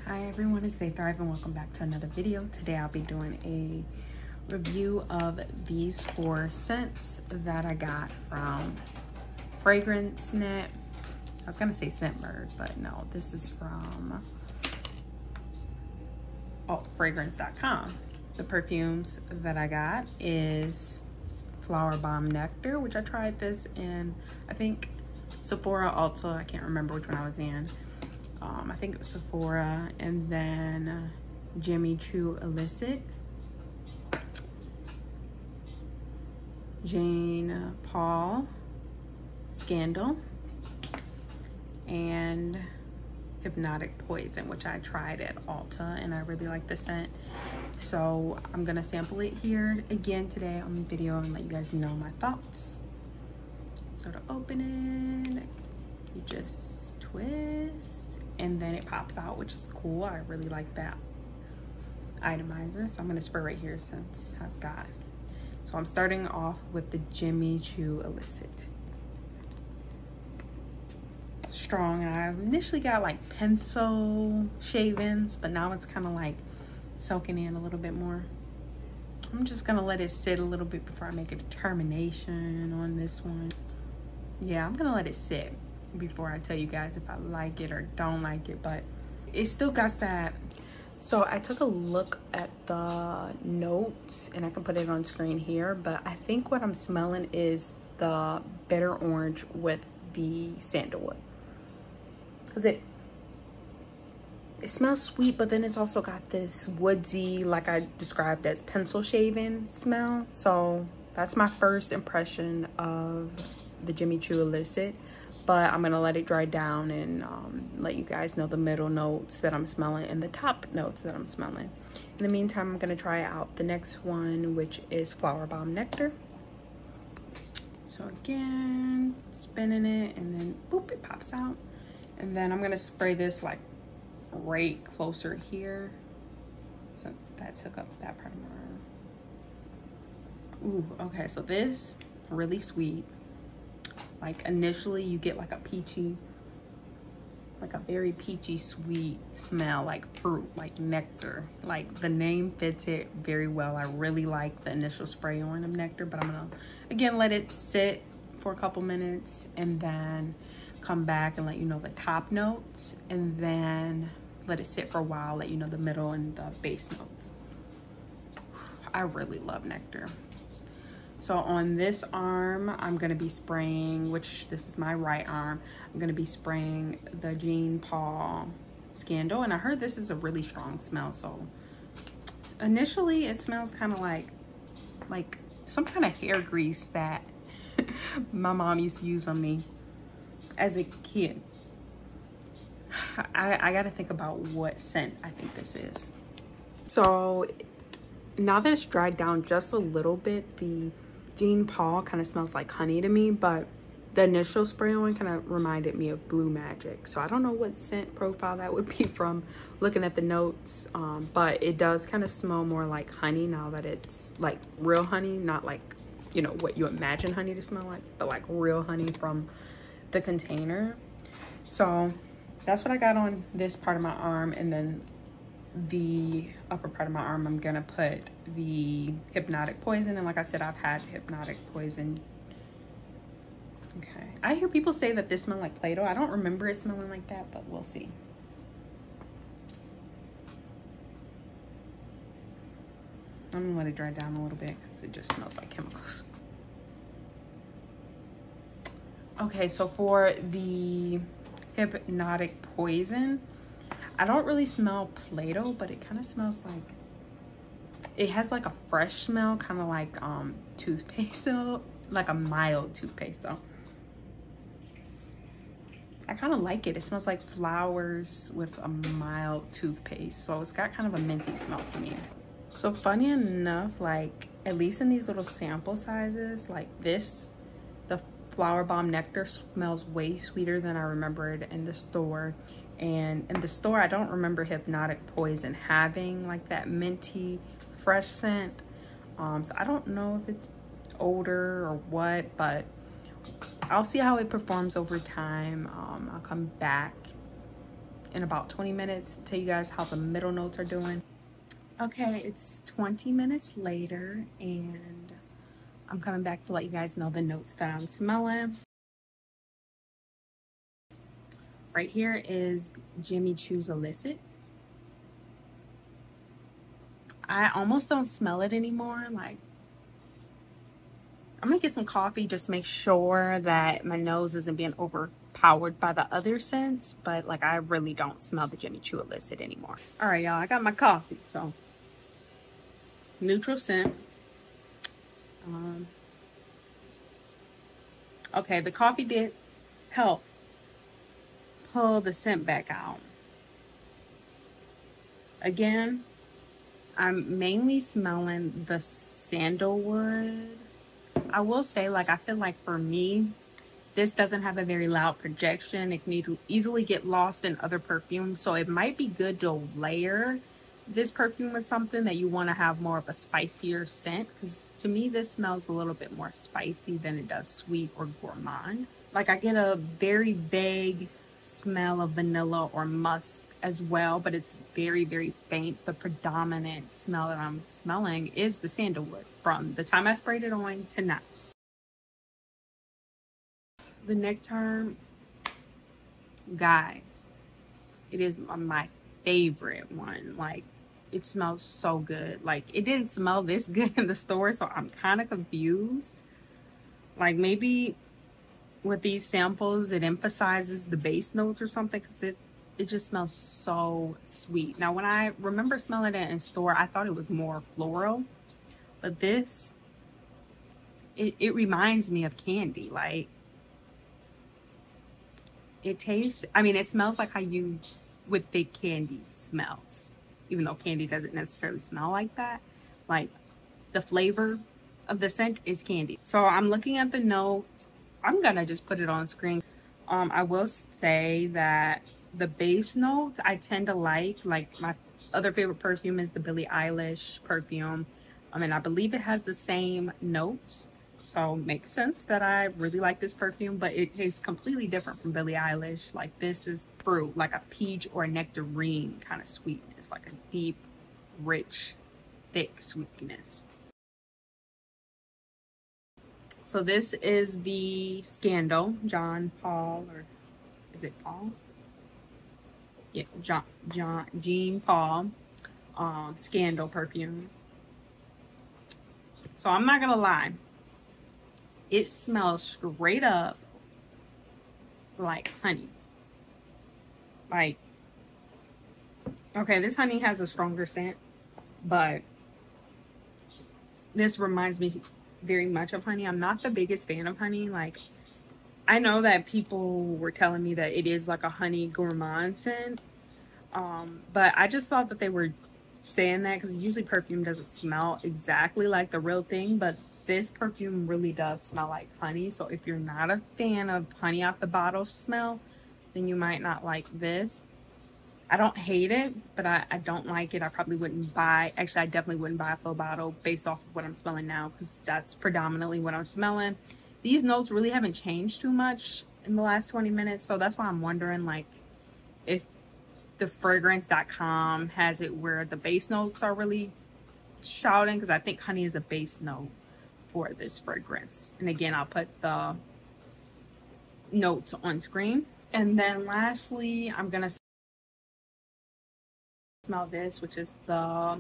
Hi everyone, it's They Thrive and welcome back to another video. Today I'll be doing a review of these 4 scents that I got from Fragrance Net. I was gonna say Scentbird, but no, this is from fragrance.com. The perfumes that I got is Flowerbomb Nectar, which I tried this in, I think Sephora, Ulta, I can't remember which one I was in. I think it was Sephora, and then Choo Illicit, Jane Paul Scandal, and Hypnotic Poison, which I tried at Ulta and I really like the scent. So I'm gonna sample it here again today on the video and let you guys know my thoughts. So to open it, you just twist and then it pops out, which is cool. I really like that itomizer. So I'm gonna spray right here since I've got. So I'm starting off with the Choo Illicit. Strong, and I initially got like pencil shave-ins, but now it's kind of like soaking in a little bit more. I'm just gonna let it sit a little bit before I make a determination on this one. Yeah, I'm gonna let it sit before I tell you guys if I like it or don't like it, but it still got that. So I took a look at the notes and I can put it on screen here, but I think what I'm smelling is the bitter orange with the sandalwood, because it smells sweet, but then it's also got this woodsy, like I described as pencil shaving smell. So that's my first impression of the Choo Illicit, but I'm gonna let it dry down and let you guys know the middle notes that I'm smelling and the top notes that I'm smelling. In the meantime, I'm gonna try out the next one, which is Flowerbomb Nectar. So again, spinning it and then boop, it pops out. And then I'm gonna spray this like right closer here, since that took up that part of my arm. Ooh, okay, so this really sweet. Like initially you get like a peachy, like a very peachy sweet smell, like fruit, like nectar. Like the name fits it very well. I really like the initial spray on of nectar, but I'm gonna again let it sit for a couple minutes and then come back and let you know the top notes, and then let it sit for a while, let you know the middle and the base notes. I really love nectar. So on this arm, I'm gonna be spraying, which this is my right arm, I'm gonna be spraying the Jane Paul Scandal, and I heard this is a really strong smell. So initially it smells kind of like some kind of hair grease that my mom used to use on me as a kid. I gotta think about what scent I think this is. So now that it's dried down just a little bit, the Jane Paul kind of smells like honey to me, but the initial spray on kind of reminded me of Blue Magic. So I don't know what scent profile that would be from looking at the notes, but it does kind of smell more like honey now that it's like real honey, not like, you know, what you imagine honey to smell like, but like real honey from the container. So that's what I got on this part of my arm, and then the upper part of my arm I'm gonna put the Hypnotic Poison, and like I said, I've had Hypnotic Poison. Okay, I hear people say that this smells like Play-Doh. I don't remember it smelling like that, but we'll see. I'm gonna let it dry down a little bit because it just smells like chemicals. Okay, so for the Hypnotic Poison, I don't really smell Play-Doh, but it kind of smells like, it has like a fresh smell, kind of like toothpaste, like a mild toothpaste though. I kind of like it. It smells like flowers with a mild toothpaste, so it's got kind of a minty smell to me. So funny enough, like at least in these little sample sizes like this, the Flowerbomb Nectar smells way sweeter than I remembered in the store. And in the store, I don't remember Hypnotic Poison having like that minty, fresh scent. So I don't know if it's older or what, but I'll see how it performs over time. I'll come back in about 20 minutes, tell you guys how the middle notes are doing. Okay, it's 20 minutes later and I'm coming back to let you guys know the notes that I'm smelling. Right here is Jimmy Choo's Illicit. I almost don't smell it anymore. Like, I'm gonna get some coffee just to make sure that my nose isn't being overpowered by the other scents, but like I really don't smell the Jimmy Choo Illicit anymore. All right, y'all, I got my coffee, so neutral scent. Okay, the coffee did help pull the scent back out. Again, I'm mainly smelling the sandalwood. I will say, like, I feel like for me, this doesn't have a very loud projection. It can easily get lost in other perfumes. So it might be good to layer this perfume with something that you want to have more of a spicier scent. Because to me, this smells a little bit more spicy than it does sweet or gourmand. Like, I get a very vague smell of vanilla or musk as well, but it's very, very faint. The predominant smell that I'm smelling is the sandalwood from the time I sprayed it on to now. The Nectar, guys, it is my favorite one. Like, it smells so good. Like, it didn't smell this good in the store, so I'm kind of confused. Like, maybe with these samples it emphasizes the base notes or something, because it just smells so sweet. Now, when I remember smelling it in store, I thought it was more floral, but this, it reminds me of candy. Like, it tastes, I mean, it smells like how you would think candy smells, even though candy doesn't necessarily smell like that. Like, the flavor of the scent is candy. So I'm looking at the notes. I'm gonna just put it on screen. I will say that the base notes I tend to like my other favorite perfume is the Billie Eilish perfume. And I believe it has the same notes, so it makes sense that I really like this perfume, but it tastes completely different from Billie Eilish. Like, this is fruit, like a peach or a nectarine kind of sweetness, like a deep, rich, thick sweetness. So this is the Scandal, John Paul, or is it Paul? Yeah, Jean Paul Scandal perfume. So I'm not gonna lie, it smells straight up like honey. Like, okay, this honey has a stronger scent, but this reminds me very much of honey. I'm not the biggest fan of honey. Like, I know that people were telling me that it is like a honey gourmand scent, but I just thought that they were saying that because usually perfume doesn't smell exactly like the real thing, but this perfume really does smell like honey. So if you're not a fan of honey out the bottle smell, then you might not like this. I don't hate it, but I don't like it. I probably wouldn't buy, actually I definitely wouldn't buy a full bottle based off of what I'm smelling now, because that's predominantly what I'm smelling. These notes really haven't changed too much in the last 20 minutes, so that's why I'm wondering, like, if the fragrance.com has it where the base notes are really shouting, because I think honey is a base note for this fragrance. And again, I'll put the notes on screen. And then lastly, I'm gonna smell this, which is the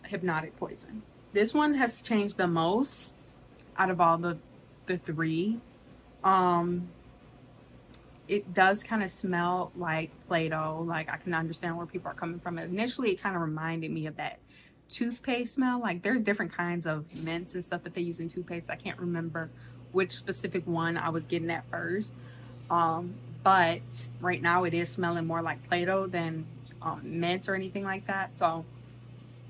Hypnotic Poison. This one has changed the most out of all the three. It does kind of smell like Play-Doh. Like, I can understand where people are coming from. Initially, it kind of reminded me of that toothpaste smell. Like, there's different kinds of mints and stuff that they use in toothpaste. I can't remember which specific one I was getting at first. But right now it is smelling more like Play-Doh than mint or anything like that. So,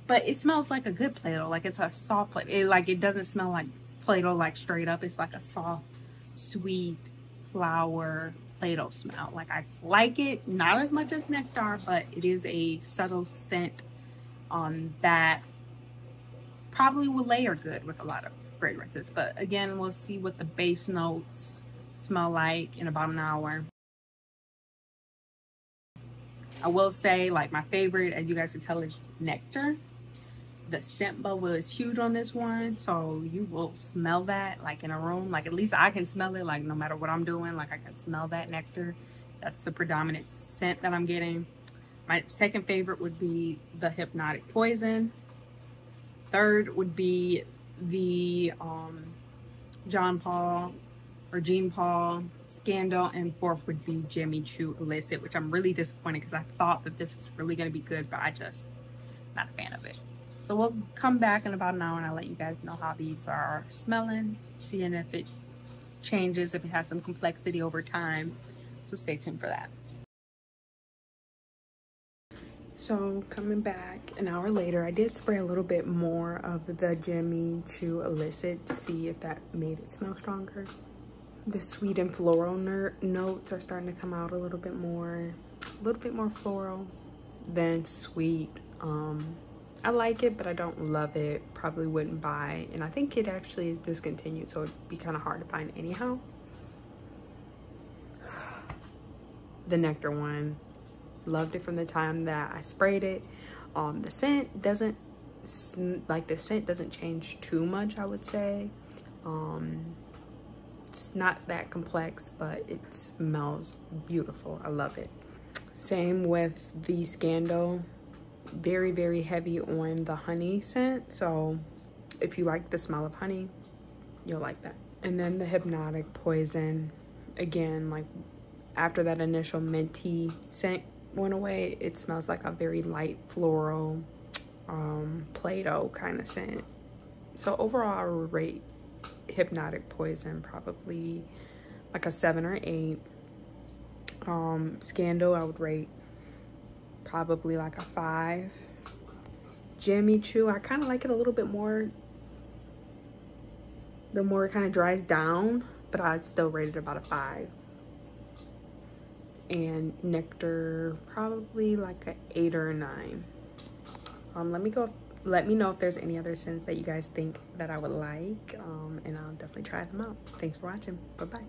but it smells like a good Play-Doh. Like, it's a soft Play-Doh. Like, it doesn't smell like Play-Doh like straight up. It's like a soft, sweet flower Play-Doh smell. Like, I like it, not as much as Nectar, but it is a subtle scent that probably will layer good with a lot of fragrances. But again, we'll see what the base notes smell like in about an hour. I will say, like, my favorite, as you guys can tell, is Nectar. The scent bubble is huge on this one, so you will smell that like in a room. Like, at least I can smell it, like no matter what I'm doing, like I can smell that nectar. That's the predominant scent that I'm getting. My second favorite would be the Hypnotic Poison. Third would be the Jean Paul Scandal, and fourth would be Jimmy Choo Illicit, which I'm really disappointed because I thought that this was really going to be good, but I just not a fan of it. So we'll come back in about an hour and I'll let you guys know how these are smelling, seeing if it changes, if it has some complexity over time. So stay tuned for that. So coming back an hour later, I did spray a little bit more of the Jimmy Choo Illicit to see if that made it smell stronger. The sweet and floral notes are starting to come out a little bit more floral than sweet. I like it, but I don't love it. Probably wouldn't buy, and I think it actually is discontinued, so it'd be kind of hard to find anyhow. The Nectar one, loved it from the time that I sprayed it. The scent doesn't change too much, I would say. It's not that complex, but it smells beautiful. I love it. Same with the Scandal. Very, very heavy on the honey scent, so if you like the smell of honey, you'll like that. And then the Hypnotic Poison, again, like after that initial minty scent went away, it smells like a very light floral Play-Doh kind of scent. So overall, I would rate Hypnotic Poison probably like a 7 or 8. Scandal, I would rate probably like a 5. Jimmy Choo, I kind of like it a little bit more the more it kind of dries down, but I'd still rate it about a 5. And Nectar, probably like an 8 or a 9. Let me know if there's any other scents that you guys think that I would like, and I'll definitely try them out. Thanks for watching. Bye bye.